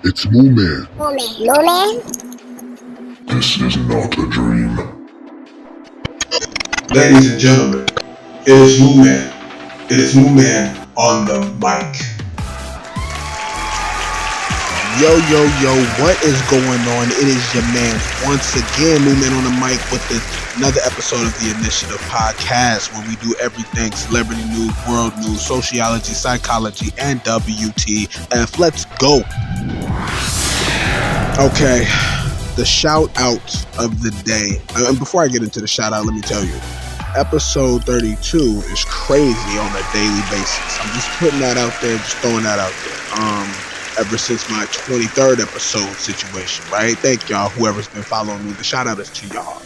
It's Moo Man. Moo Man? This is not a dream. Ladies and gentlemen, it is Moo Man. It is Moo Man on the mic. Yo, what is going on? It is your man once again, Moo Man on the mic with another episode of the Initiative Podcast, where we do everything celebrity news, world news, sociology, psychology, and WTF. Let's go. Okay, the shout out of the day. And before I get into the shout out, let me tell you, episode 32 is crazy on a daily basis. I'm just putting that out there, just throwing that out there. Ever since my 23rd episode situation, right? Thank y'all, whoever's been following me. The shout out is to y'all.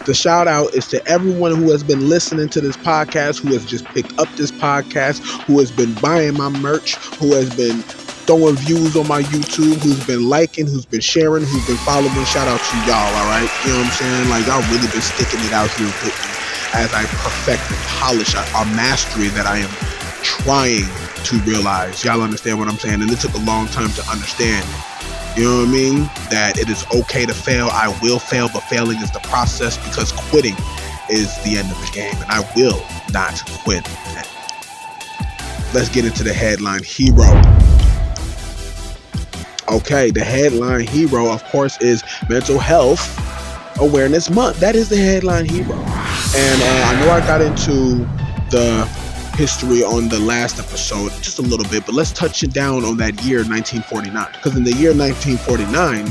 The shout out is to everyone who has been listening to this podcast, who has just picked up this podcast, who has been buying my merch, who has been throwing views on my YouTube, who's been liking, who's been sharing, who's been following. Shout out to y'all, all right? You know what I'm saying? Like, y'all really been sticking it out here with me as I perfect and polish our mastery that I am trying to realize. Y'all understand what I'm saying? And it took a long time to understand, you know what I mean, that it is okay to fail. I will fail, but failing is the process, because quitting is the end of the game, and I will not quit. Let's get into the headline hero. Okay, the headline hero, of course, is Mental Health Awareness Month. That is the headline hero. And I know I got into the history on the last episode just a little bit, but let's touch it down on that year 1949, because in the year 1949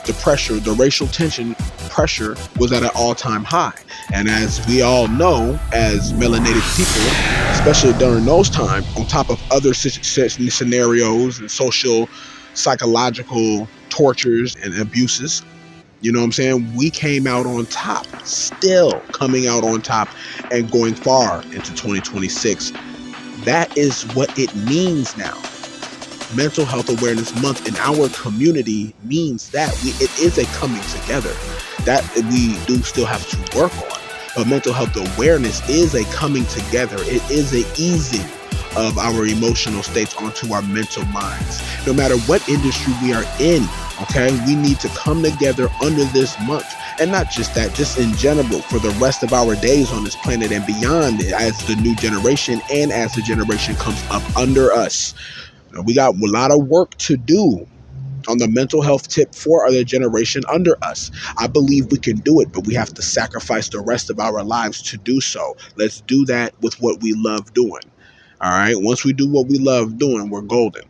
the racial tension pressure was at an all-time high. And as we all know, as melanated people, especially during those times, on top of other scenarios and social psychological tortures and abuses, you know what I'm saying, we came out on top, still coming out on top and going far into 2026. That is what it means now. Mental Health Awareness Month in our community means that it is a coming together that we do still have to work on. But mental health awareness is a coming together. It is a easing of our emotional states onto our mental minds. No matter what industry we are in, okay, we need to come together under this month. And not just that, just in general, for the rest of our days on this planet and beyond, as the new generation and as the generation comes up under us. We got a lot of work to do on the mental health tip for other generation under us. I believe we can do it, but we have to sacrifice the rest of our lives to do so. Let's do that with what we love doing. All right. Once we do what we love doing, we're golden.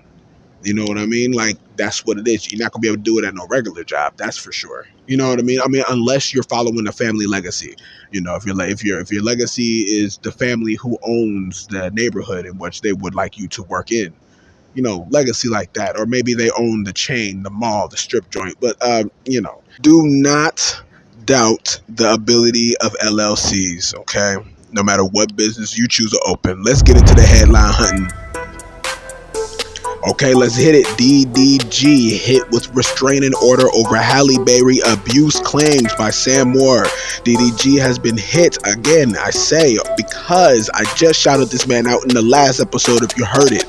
You know what I mean? Like, that's what it is. You're not gonna be able to do it at no regular job. That's for sure. You know what I mean? I mean, unless you're following a family legacy. You know, if your legacy is the family who owns the neighborhood in which they would like you to work in. You know, legacy like that. Or maybe they own the chain, the mall, the strip joint. But you know, do not doubt the ability of LLCs. Okay. No matter what business you choose to open. Let's get into the headline hunting. Okay, let's hit it. DDG hit with restraining order over Halle Berry abuse claims by Sam Moore. DDG has been hit again, I say, because I just shouted this man out in the last episode if you heard it.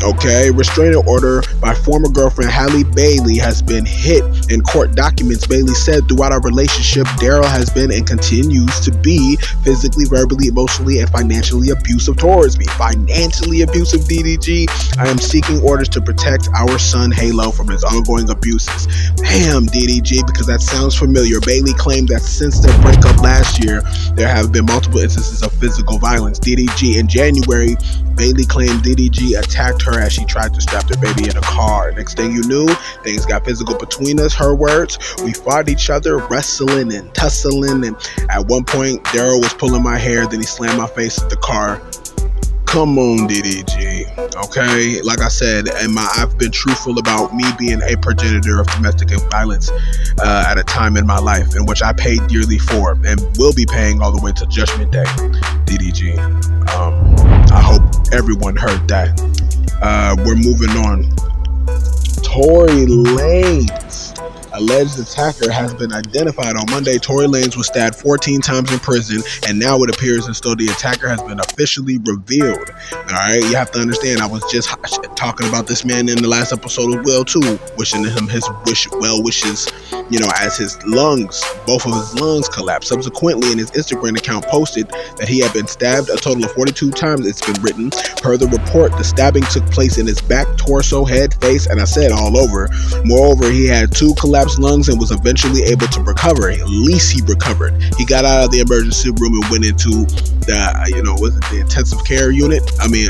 Okay, restraining order by former girlfriend Halle Bailey has been hit. In court documents, Bailey said throughout our relationship, Daryl has been and continues to be physically, verbally, emotionally, and financially abusive towards me. Financially abusive, DDG. I am seeking orders to protect our son Halo from his ongoing abuses. Damn, DDG, because that sounds familiar. Bailey claimed that since their breakup last year, there have been multiple instances of physical violence. DDG, in January, Bailey claimed DDG attacked her as she tried to strap their baby in a car. Next thing you knew, things got physical between us. Her words, we fought each other, wrestling and tussling, and at one point, Daryl was pulling my hair, then he slammed my face at the car. Come on, DDG. Okay, like I said, I've been truthful about me being a progenitor of domestic violence at a time in my life in which I paid dearly for and will be paying all the way to Judgment Day. DDG. I hope everyone heard that. We're moving on. Tory Lanez alleged attacker has been identified. On Monday, Tory Lanez was stabbed 14 times in prison, and now it appears as though the attacker has been officially revealed. All right, you have to understand, I was just talking about this man in the last episode as well too, wishing him his well wishes, as his lungs, both of his lungs collapsed. Subsequently, in his Instagram account, posted that he had been stabbed a total of 42 times. It's been written. Per the report, the stabbing took place in his back, torso, head, face, and I said all over. Moreover, he had 2 collapsed lungs and was eventually able to recover. At least he recovered. He got out of the emergency room and went into the intensive care unit. I mean,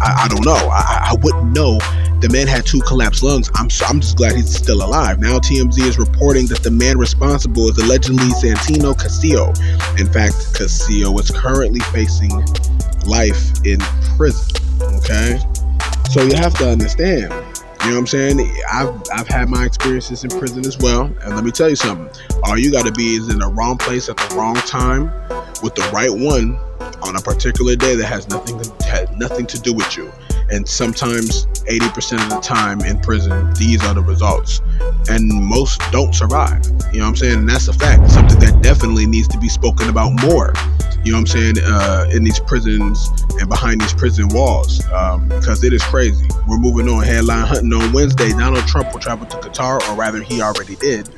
I don't know. I wouldn't know. The man had 2 collapsed lungs. I'm just glad he's still alive. Now TMZ is reporting that the man responsible is allegedly Santino Castillo. In fact, Castillo is currently facing life in prison. Okay? So you have to understand. You know what I'm saying? I've had my experiences in prison as well. And let me tell you something. All you got to be is in the wrong place at the wrong time with the right one on a particular day that has nothing to do with you. And sometimes 80% of the time in prison, these are the results. And most don't survive. You know what I'm saying? And that's a fact. Something that definitely needs to be spoken about more. You know what I'm saying? In these prisons and behind these prison walls. Because it is crazy. We're moving on. Headline hunting on Wednesday. Donald Trump will travel to Qatar, or rather he already did.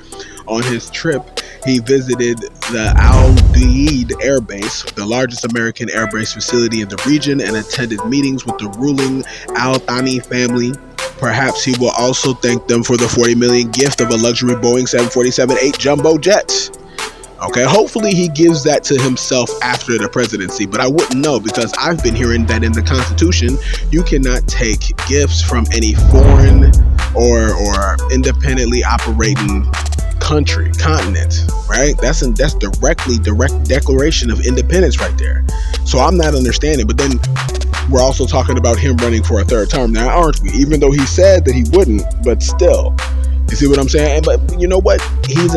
On his trip, he visited the Al Udeid Air Base, the largest American air base facility in the region, and attended meetings with the ruling Al Thani family. Perhaps he will also thank them for the $40 million gift of a luxury Boeing 747-8 jumbo jet. Okay, hopefully he gives that to himself after the presidency, but I wouldn't know, because I've been hearing that in the Constitution, you cannot take gifts from any foreign or independently operating continent, right? That's direct declaration of independence right there. So I'm not understanding. But then we're also talking about him running for a 3rd term now, aren't we? Even though he said that he wouldn't, but still, you see what I'm saying? But you know what? He's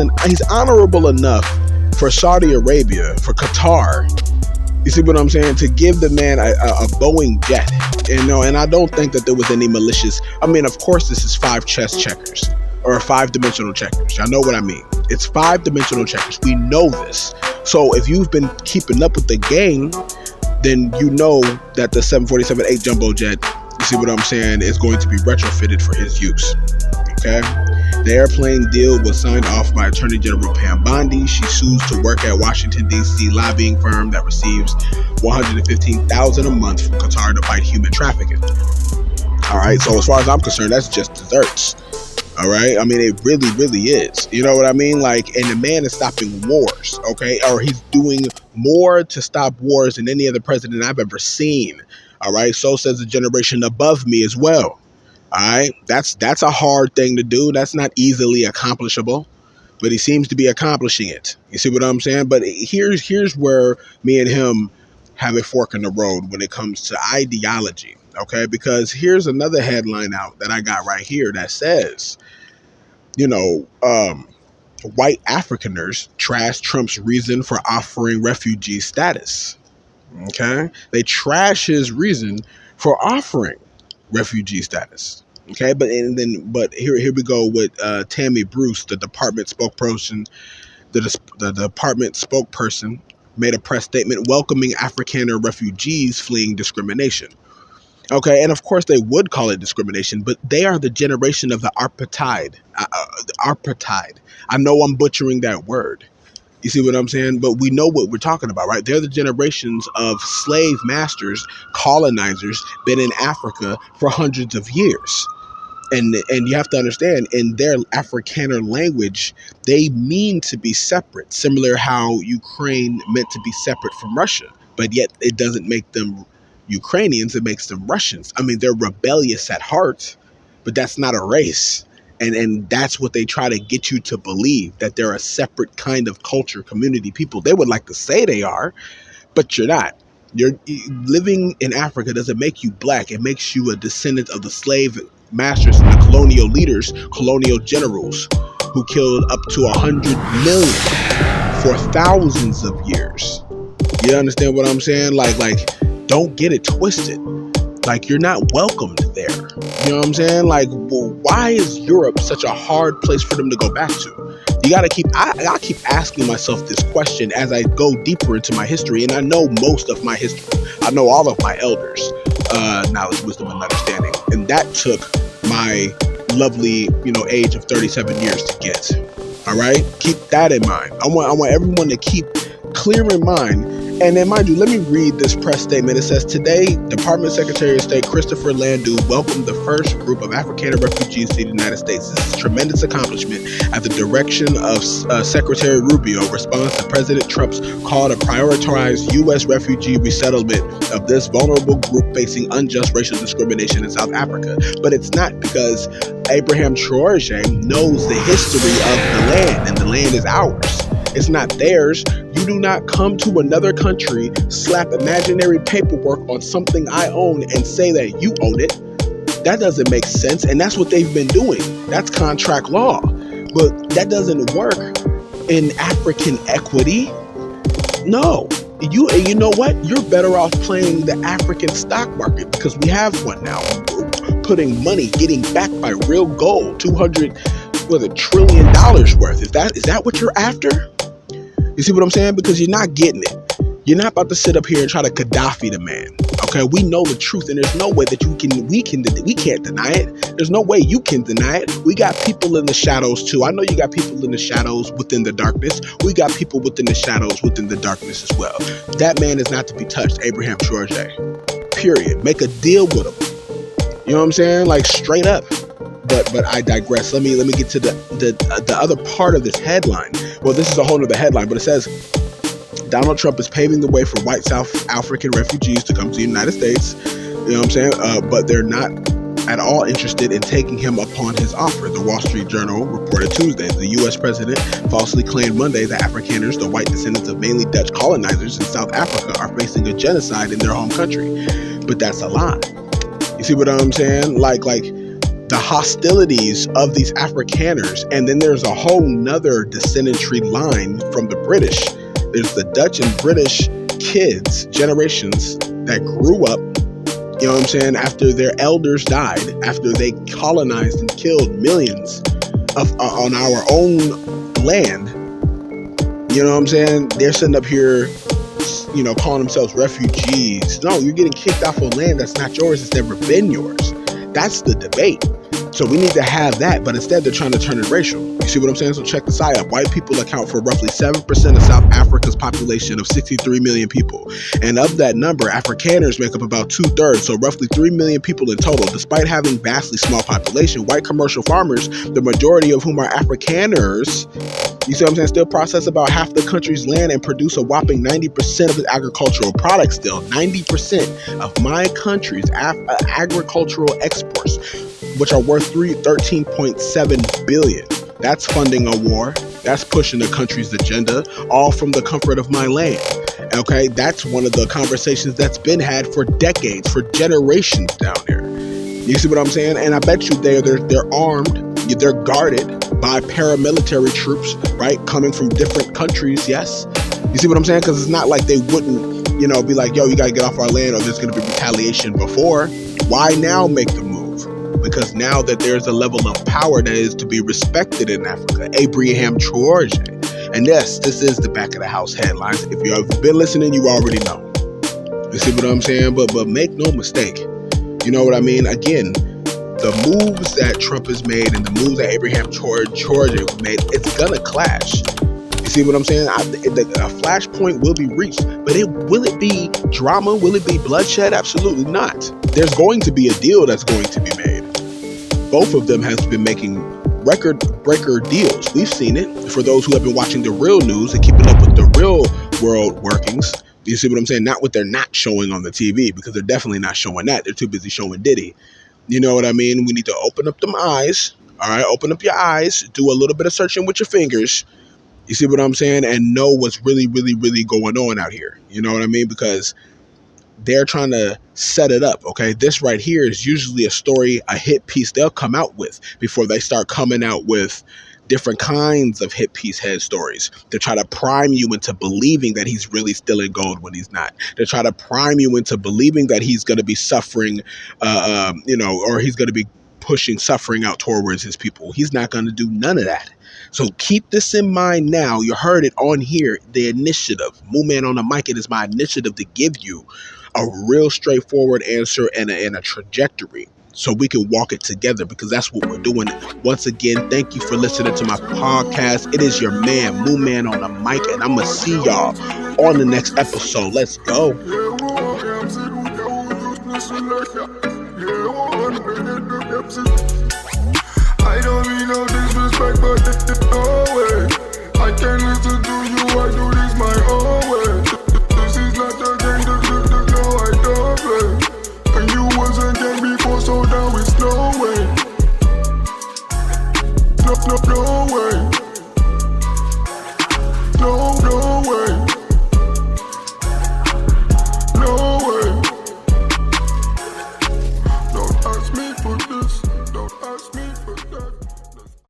honorable enough for Saudi Arabia, for Qatar. You see what I'm saying? To give the man a Boeing jet, and I don't think that there was any malicious. I mean, of course, this is 5 chess checkers. Or 5-dimensional checkers. Y'all know what I mean. It's 5-dimensional checkers. We know this. So if you've been keeping up with the game, then you know that the 747-8 jumbo jet, you see what I'm saying, is going to be retrofitted for his use. Okay? The airplane deal was signed off by Attorney General Pam Bondi. She sues to work at Washington, D.C. lobbying firm that receives $115,000 a month from Qatar to fight human trafficking. All right, so as far as I'm concerned, that's just desserts. All right. I mean, it really, really is. You know what I mean? Like, and the man is stopping wars. Okay. Or he's doing more to stop wars than any other president I've ever seen. All right. So says the generation above me as well. All right. That's a hard thing to do. That's not easily accomplishable, but he seems to be accomplishing it. You see what I'm saying? But here's where me and him have a fork in the road when it comes to ideology. Okay, because here's another headline out that I got right here that says, white Afrikaners trash Trump's reason for offering refugee status. Okay, they trash his reason for offering refugee status. Okay, but here we go with Tammy Bruce, the department spokesperson. The department spokesperson made a press statement welcoming Afrikaner refugees fleeing discrimination. Okay, and of course they would call it discrimination, but they are the generation of the apartheid. Apartheid. I know I'm butchering that word. You see what I'm saying? But we know what we're talking about, right? They're the generations of slave masters, colonizers, been in Africa for hundreds of years. And you have to understand, in their Afrikaner language, they mean to be separate, similar how Ukraine meant to be separate from Russia, but yet it doesn't make them Ukrainians, it makes them Russians. I mean, they're rebellious at heart, but that's not a race. And that's what they try to get you to believe, that they're a separate kind of culture, community, people. They would like to say they are, but you're not. You're living in Africa doesn't make you black. It makes you a descendant of the slave masters and the colonial leaders, colonial generals who killed up to 100 million for thousands of years. You understand what I'm saying? Like, don't get it twisted. Like, you're not welcomed there. You know what I'm saying? Like, well, why is Europe such a hard place for them to go back to? You gotta keep, I keep asking myself this question as I go deeper into my history, and I know most of my history. I know all of my elders, knowledge, wisdom, and understanding. And that took my lovely, age of 37 years to get. All right? Keep that in mind. I want everyone to keep clear in mind. And then, mind you, let me read this press statement. It says, today, Department Secretary of State Christopher Landau welcomed the first group of Afrikaner refugees to the United States. This is a tremendous accomplishment at the direction of Secretary Rubio, responds to President Trump's call to prioritize U.S. refugee resettlement of this vulnerable group facing unjust racial discrimination in South Africa. But it's not, because Abraham Traoré knows the history of the land, and the land is ours. It's not theirs. You do not come to another country, slap imaginary paperwork on something I own, and say that you own it. That doesn't make sense, and that's what they've been doing. That's contract law. But that doesn't work in African equity. No. You know what? You're better off playing the African stock market, because we have one now. We're putting money, getting backed by real gold, $200 trillion worth. Is that what you're after? You see what I'm saying? Because you're not getting it. You're not about to sit up here and try to Gaddafi the man. Okay, we know the truth, and there's no way that we can't deny it. There's no way you can deny it. We got people in the shadows too. I know you got people in the shadows within the darkness. We got people within the shadows within the darkness as well. That man is not to be touched, Abraham Traoré. Period. Make a deal with him. You know what I'm saying? Like, straight up. But I digress. Let me get to the other part of this headline. Well, this is a whole nother headline, but it says Donald Trump is paving the way for white South African refugees to come to the United States. You know what I'm saying? But they're not at all interested in taking him upon his offer. The Wall Street Journal reported Tuesday the U.S. president falsely claimed Monday that Afrikaners, the white descendants of mainly Dutch colonizers in South Africa, are facing a genocide in their home country. But that's a lie. You see what I'm saying? Like the hostilities of these Afrikaners, and then there's a whole nother descendantry line from the British. There's the Dutch and British kids, generations that grew up, you know what I'm saying, after their elders died, after they colonized and killed millions on our own land. You know what I'm saying? They're sitting up here, calling themselves refugees. No, you're getting kicked off of land that's not yours. It's never been yours. That's the debate. So we need to have that, but instead they're trying to turn it racial. You see what I'm saying? So check this out. White people account for roughly 7% of South Africa's population of 63 million people. And of that number, Afrikaners make up about 2/3, so roughly 3 million people in total. Despite having vastly small population, white commercial farmers, the majority of whom are Afrikaners, you see what I'm saying, still process about half the country's land and produce a whopping 90% of its agricultural products still. 90% of my country's agricultural exports, which are worth $13.7 billion. That's funding a war. That's pushing the country's agenda, all from the comfort of my land. Okay, that's one of the conversations that's been had for decades, for generations down there. You see what I'm saying? And I bet you they're armed, they're guarded by paramilitary troops, right, coming from different countries. Yes, you see what I'm saying? Because it's not like they wouldn't, be like, yo, you gotta get off our land, or there's gonna be retaliation before. Why now make the move? Because now that there's a level of power that is to be respected in Africa, Abraham Traoré. And yes, this is the back of the house headlines. If you've been listening, you already know. You see what I'm saying? But make no mistake. You know what I mean? Again, the moves that Trump has made and the moves that Abraham Traoré made, it's gonna clash. You see what I'm saying? A flashpoint will be reached, but will it be drama? Will it be bloodshed? Absolutely not. There's going to be a deal that's going to be made. Both of them have been making record breaker deals. We've seen it. For those who have been watching the real news and keeping up with the real world workings, you see what I'm saying? Not what they're not showing on the TV, because they're definitely not showing that. They're too busy showing Diddy. You know what I mean? We need to open up them eyes. All right, open up your eyes. Do a little bit of searching with your fingers. You see what I'm saying? And know what's really, really, really going on out here. You know what I mean? Because they're trying to set it up, okay? This right here is usually a story, a hit piece they'll come out with before they start coming out with different kinds of hit piece head stories. They try to prime you into believing that he's really still in gold when he's not. They try to prime you into believing that he's going to be suffering, or he's going to be pushing suffering out towards his people. He's not going to do none of that. So keep this in mind now. You heard it on here, the initiative. Moo Man on the Mic, it is my initiative to give you a real straightforward answer and a trajectory so we can walk it together, because that's what we're doing. Once again, thank you for listening to my podcast. It is your man, Moo Man on the Mic, and I'm going to see y'all on the next episode. Let's go. I don't mean no disrespect, but no way. I can't listen to you, I do this my own way.